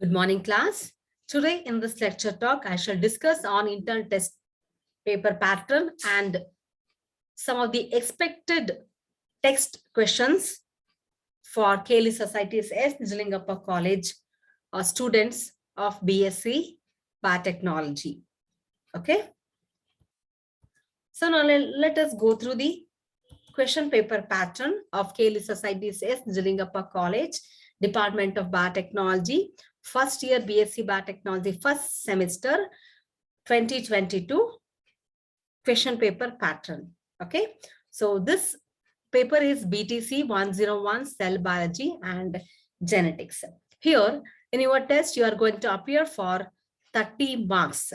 Good morning, class. Today in this lecture talk, I shall discuss on internal test paper pattern and some of the expected text questions for Kelly Society's S. Nijlingappa College students of BSc Biotechnology. Okay. So now let us go through the question paper pattern of Kelly Society's S. Nijlingappa College, Department of Biotechnology, first year BSc Biotechnology, first semester 2022 question paper pattern. Okay, so this paper is BTC 101 cell biology and genetics. Here in your test, you are going to appear for 30 marks.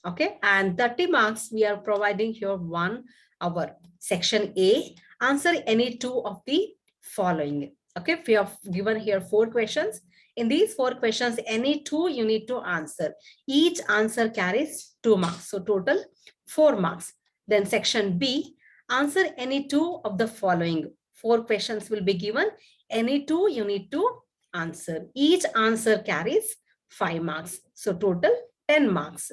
Okay, and 30 marks we are providing here 1 hour. Section A, answer any two of the following. Okay, we have given here 4 questions. In these 4 questions, any two you need to answer. Each answer carries 2 marks. So total 4 marks. Then section B, answer any two of the following. 4 questions will be given. Any two you need to answer. Each answer carries 5 marks. So total 10 marks.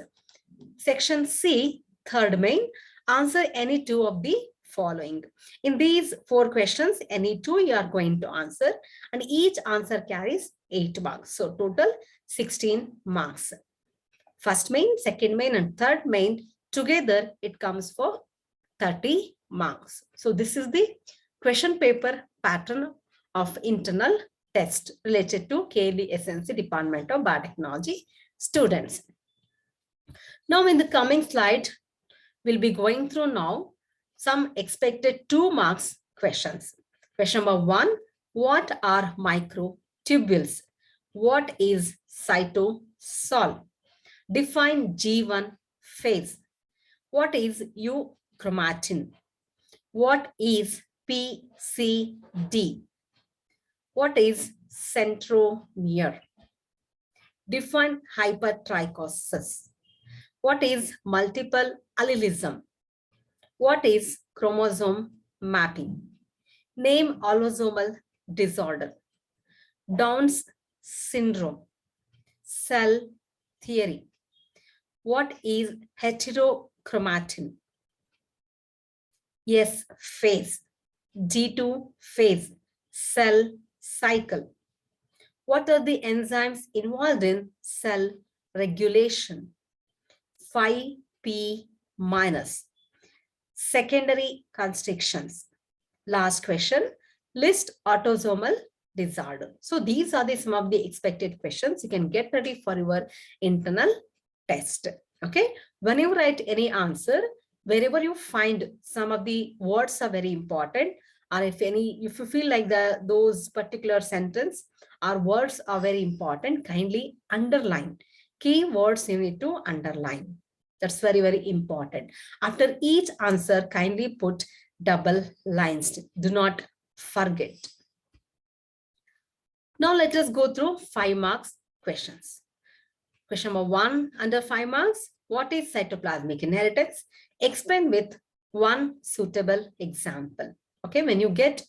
Section C, third main, answer any two of the following. In these 4 questions, any two you are going to answer and each answer carries 8 marks. So total 16 marks. First main, second main and third main together it comes for 30 marks. So this is the question paper pattern of internal test related to KLE SNC Department of Biotechnology students. Now in the coming slide, we'll be going through now some expected 2 marks questions. Question number 1, what are microtubules? What is cytosol? Define G1 phase. What is euchromatin? What is PCD? What is centromere? Define hypertrichosis. What is multiple allelism? What is chromosome mapping? Name autosomal disorder. Down's syndrome. Cell theory. What is heterochromatin? S phase. G2 phase. Cell cycle. What are the enzymes involved in cell regulation? 5P minus. Secondary constrictions. Last question, list autosomal disorder. So these are some of the expected questions. You can get ready for your internal test. Okay, when you write any answer, wherever you find some of the words are very important, or if you feel like those particular sentence or words are very important, kindly underline. Key words you need to underline. That's very, very important. After each answer, kindly put double lines. Do not forget. Now let us go through 5 marks questions. Question number 1 under 5 marks. What is cytoplasmic inheritance? Explain with one suitable example. Okay, when you get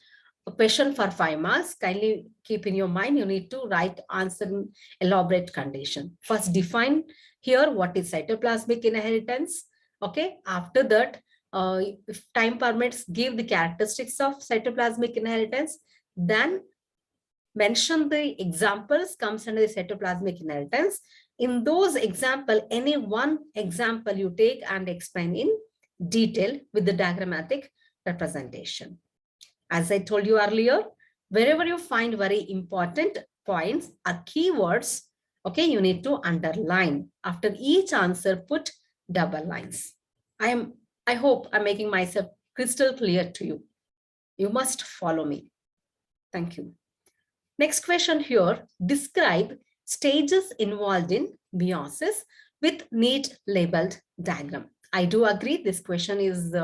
a question for 5 marks, kindly keep in your mind, you need to write answer in elaborate condition. First, define here what is cytoplasmic inheritance. Okay, after that, if time permits, give the characteristics of cytoplasmic inheritance. Then mention the examples comes under the cytoplasmic inheritance. In those example, any one example you take and explain in detail with the diagrammatic representation. As I told you earlier, wherever you find very important points or keywords, okay, you need to underline. After each answer, put double lines. I hope I'm making myself crystal clear to you. You must follow me. Thank you. Next question here, describe stages involved in meiosis with neat labeled diagram. I do agree this question is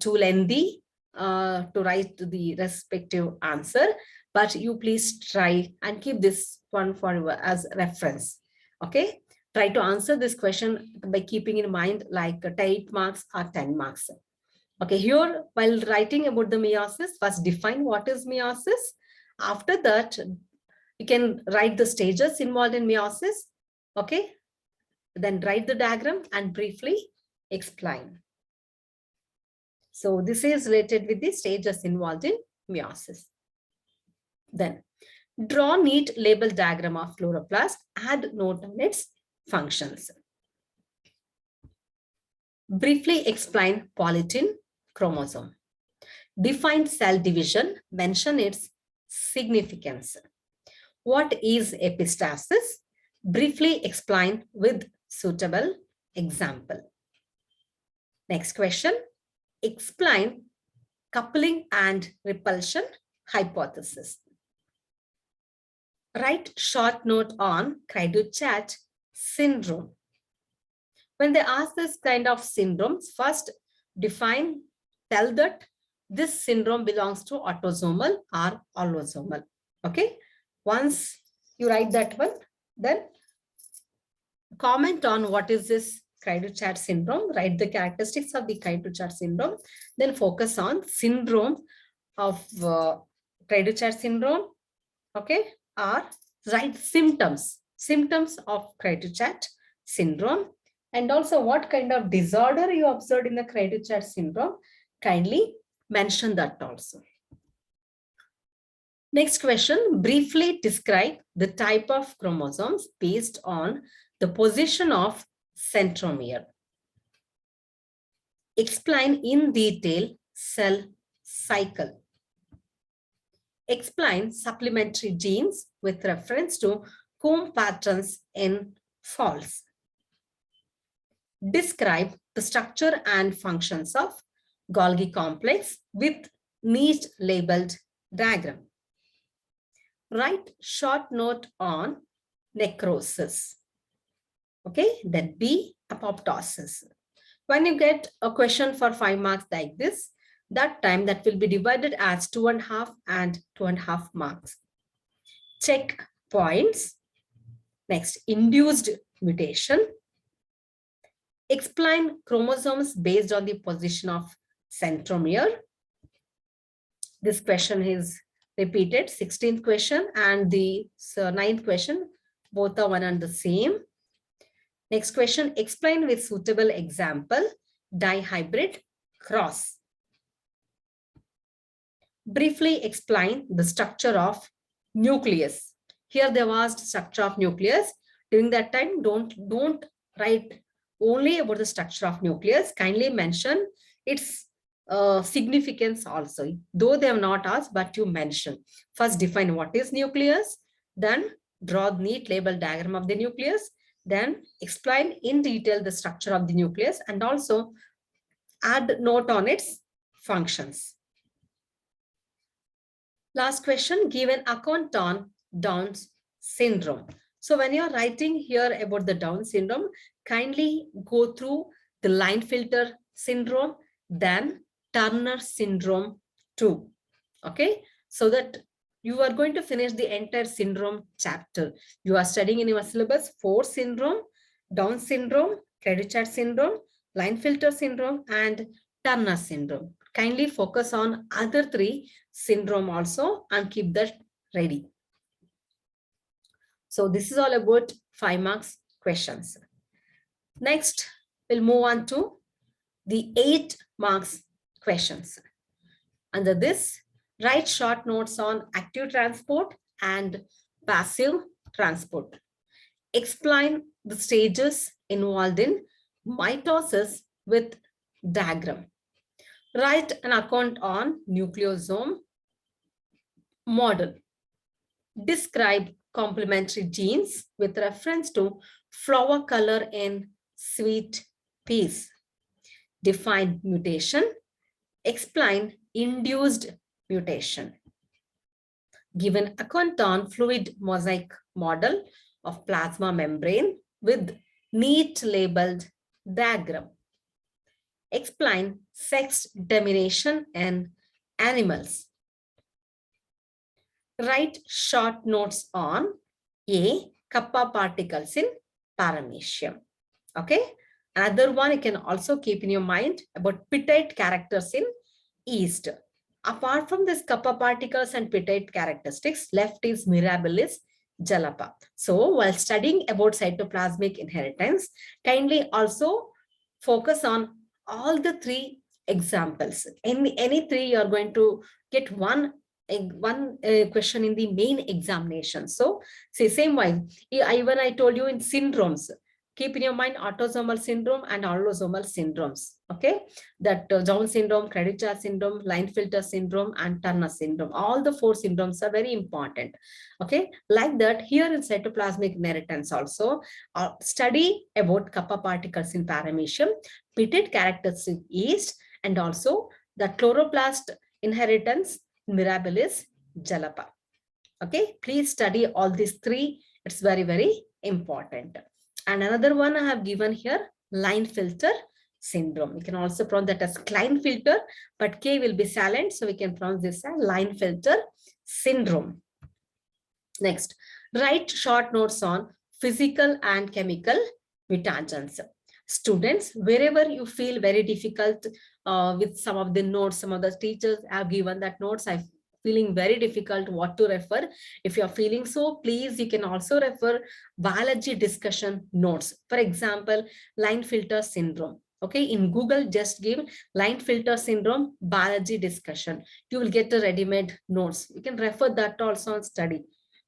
too lengthy to write the respective answer, but you please try and keep this one for as reference. Okay, try to answer this question by keeping in mind like 8 marks or 10 marks. Okay, here while writing about the meiosis, first define what is meiosis. After that, You can write the stages involved in meiosis. Okay. Then write the diagram and briefly explain. So this is related with the stages involved in meiosis. Then draw neat label diagram of chloroplast, add note on its functions. Briefly explain polytin chromosome. Define cell division, mention its significance. What is epistasis? Briefly explain with suitable example. Next question. Explain coupling and repulsion hypothesis. Write short note on Cray-Duchat syndrome. When they ask this kind of syndromes, first define, tell that this syndrome belongs to autosomal or allosomal. Okay. Once you write that one, then comment on what is this Cray-Duchat syndrome, write the characteristics of the Cray-Duchat syndrome, then focus on syndrome of Cray-Duchat syndrome, okay, or write symptoms of Cray-Duchat syndrome, and also what kind of disorder you observed in the Cray-Duchat syndrome, kindly mention that also. Next question, briefly describe the type of chromosomes based on the position of centromere. Explain in detail cell cycle. Explain supplementary genes with reference to comb patterns in falls. Describe the structure and functions of Golgi complex with neat labeled diagram. Write short note on necrosis. Okay, then B, apoptosis. When you get a question for 5 marks like this, that time that will be divided as 2.5 and 2.5 marks. Check points. Next, induced mutation. Explain chromosomes based on the position of centromere. This question is repeated, 16th question and the 9th question, both are one and the same. Next question, explain with suitable example, dihybrid cross. Briefly explain the structure of nucleus. Here they asked structure of nucleus. During that time, don't write only about the structure of nucleus. Kindly mention its significance also. Though they have not asked, but you mention. First define what is nucleus, then draw neat label diagram of the nucleus, then explain in detail the structure of the nucleus and also add note on its functions. Last question, give an account on Down's syndrome. So when you're writing here about the Down syndrome, kindly go through the Klinefelter syndrome, then Turner syndrome too. Okay, so that you are going to finish the entire syndrome chapter. You are studying in your syllabus 4 syndrome, Down syndrome, Cray-Duchat syndrome, Klinefelter syndrome, and Turner syndrome. Kindly focus on other 3 syndrome also and keep that ready. So this is all about 5 marks questions. Next, we'll move on to the 8 marks questions. Under this, write short notes on active transport and passive transport. Explain the stages involved in mitosis with diagram. Write an account on nucleosome model. Describe complementary genes with reference to flower color in sweet peas. Define mutation. Explain induced mutation. Give an account on fluid mosaic model of plasma membrane with neat labeled diagram. Explain sex domination in animals. Write short notes on A, kappa particles in paramecium. Okay. Another one you can also keep in your mind about Pittite characters in yeast. Apart from this kappa particles and peptide characteristics, left is mirabilis jalapa. So while studying about cytoplasmic inheritance, kindly also focus on all the three examples. In any three, you're going to get one question in the main examination. So say same way, even I told you in syndromes, keep in your mind autosomal syndrome and allosomal syndromes. Okay, that Down syndrome, Credit syndrome, Klinefelter syndrome, and Turner syndrome. All the four syndromes are very important. Okay, like that here in cytoplasmic inheritance also, study about kappa particles in paramecium, peptide characteristic yeast, and also the chloroplast inheritance mirabilis jalapa. Okay, please study all these three. It's very, very important. And another one I have given here, Klinefelter syndrome. We can also pronounce that as Klinefelter, but K will be silent. So we can pronounce this as Klinefelter syndrome. Next, write short notes on physical and chemical mutagens. Students, wherever you feel very difficult with some of the notes, some of the teachers have given that notes, I feeling very difficult what to refer. If you're feeling so, please, you can also refer biology discussion notes. For example, Klinefelter syndrome. Okay, in Google, just give Klinefelter syndrome biology discussion. You will get the ready-made notes. You can refer that also and study.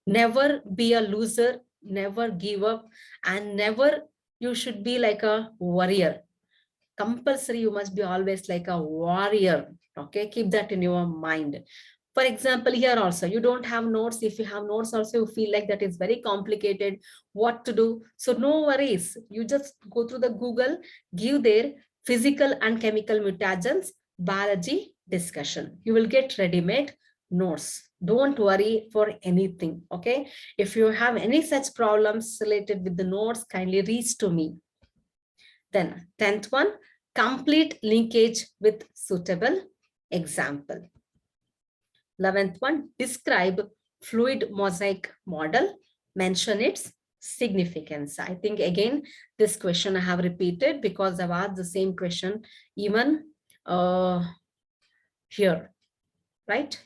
Never be a loser, never give up, and never you should be like a warrior. Compulsory, you must be always like a warrior. Okay, keep that in your mind. For example, here also, you don't have notes. If you have notes also, you feel like that is very complicated, what to do. So no worries. You just go through the Google, give their physical and chemical mutagens, biology discussion. You will get ready-made notes. Don't worry for anything. Okay. If you have any such problems related with the notes, kindly reach to me. Then 10th one, complete linkage with suitable example. 11th one, describe fluid mosaic model, mention its significance. I think again, this question I have repeated because I've asked the same question even here, right?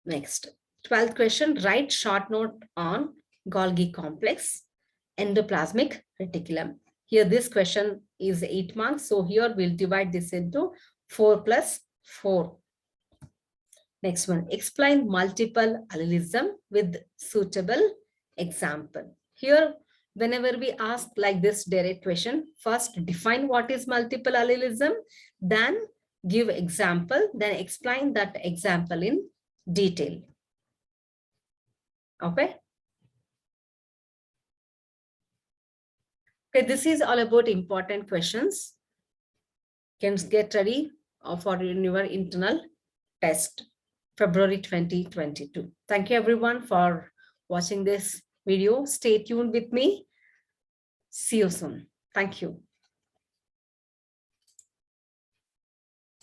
Next, 12th question, write short note on Golgi complex, endoplasmic reticulum. Here, this question is 8 marks. So here we'll divide this into 4 plus 4. Next one, explain multiple allelism with suitable example. Here, whenever we ask like this direct question, first define what is multiple allelism, then give example, then explain that example in detail. Okay. Okay, this is all about important questions. Can get ready for your internal test, February 2022. Thank you everyone for watching this video. Stay tuned with me. See you soon. Thank you.